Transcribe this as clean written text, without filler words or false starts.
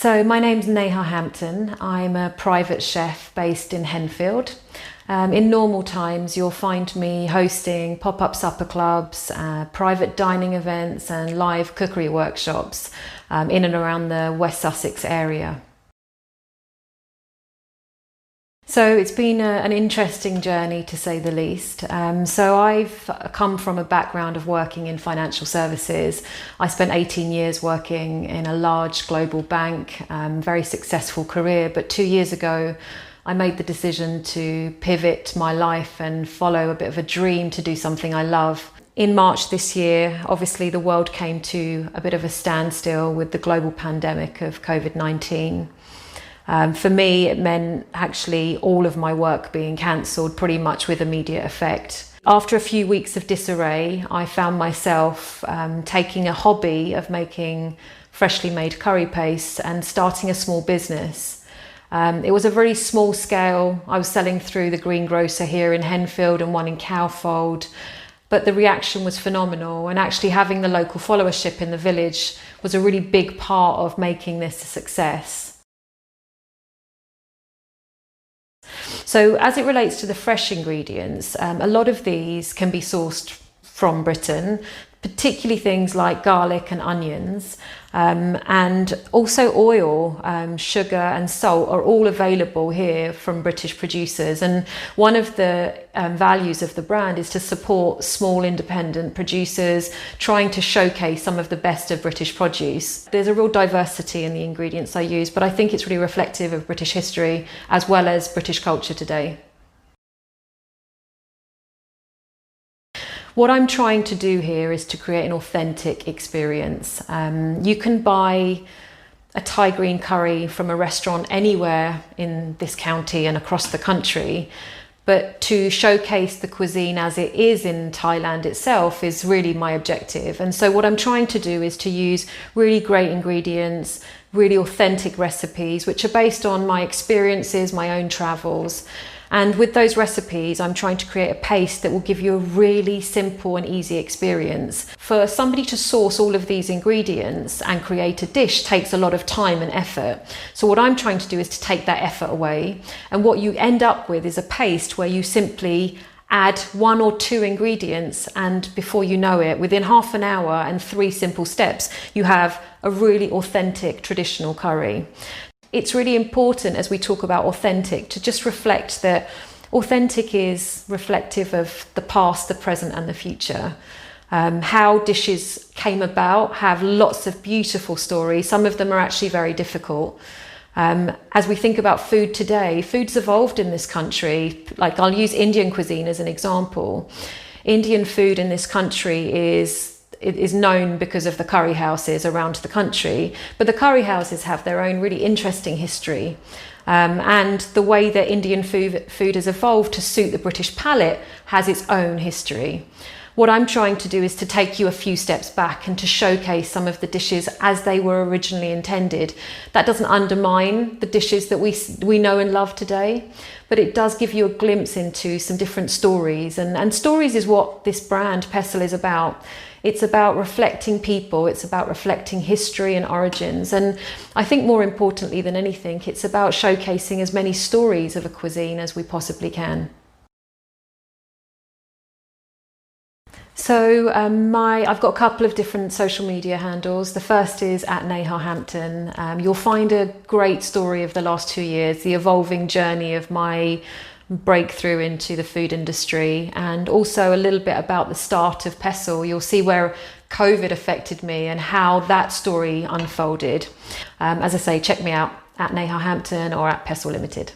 So my name's Neha Hampton. I'm a private chef based in Henfield. In normal times, you'll find me hosting pop-up supper clubs, private dining events and live cookery workshops in and around the West Sussex area. So it's been an interesting journey, to say the least. So I've come from a background of working in financial services. I spent 18 years working in a large global bank, very successful career. But 2 years ago, I made the decision to pivot my life and follow a bit of a dream to do something I love. In March this year, obviously the world came to a bit of a standstill with the global pandemic of COVID-19. For me, it meant actually all of my work being cancelled pretty much with immediate effect. After a few weeks of disarray, I found myself taking a hobby of making freshly made curry paste and starting a small business. It was a very small scale. I was selling through the greengrocer here in Henfield and one in Cowfold, but the reaction was phenomenal, and actually having the local followership in the village was a really big part of making this a success. So as it relates to the fresh ingredients, a lot of these can be sourced from Britain, particularly things like garlic and onions, and also oil, sugar and salt are all available here from British producers. And one of the values of the brand is to support small independent producers trying to showcase some of the best of British produce. There's a real diversity in the ingredients I use, but I think it's really reflective of British history as well as British culture today. What I'm trying to do here is to create an authentic experience. You can buy a Thai green curry from a restaurant anywhere in this county and across the country, but to showcase the cuisine as it is in Thailand itself is really my objective. And so what I'm trying to do is to use really great ingredients, really authentic recipes, which are based on my experiences, my own travels. And with those recipes, I'm trying to create a paste that will give you a really simple and easy experience. For somebody to source all of these ingredients and create a dish takes a lot of time and effort. So what I'm trying to do is to take that effort away. And what you end up with is a paste where you simply add 1 or 2 ingredients, and before you know it, within half an hour and 3 simple steps, you have a really authentic traditional curry. It's really important, as we talk about authentic, to just reflect that authentic is reflective of the past, the present and the future. How dishes came about have lots of beautiful stories. Some of them are actually very difficult. As we think about food today, food's evolved in this country. Like, I'll use Indian cuisine as an example. Indian food in this country is known because of the curry houses around the country, but the curry houses have their own really interesting history. And the way that Indian food has evolved to suit the British palate has its own history. What I'm trying to do is to take you a few steps back and to showcase some of the dishes as they were originally intended. That doesn't undermine the dishes that we know and love today, but it does give you a glimpse into some different stories. And stories is what this brand, Pestle, is about. It's about reflecting people, it's about reflecting history and origins. And I think more importantly than anything, it's about showcasing as many stories of a cuisine as we possibly can. So I've got a couple of different social media handles. The first is @NehaHampton. You'll find a great story of the last 2 years, the evolving journey of my breakthrough into the food industry, and also a little bit about the start of Pestle. You'll see where COVID affected me and how that story unfolded. As I say, check me out @NehaHampton or @Pestle Ltd.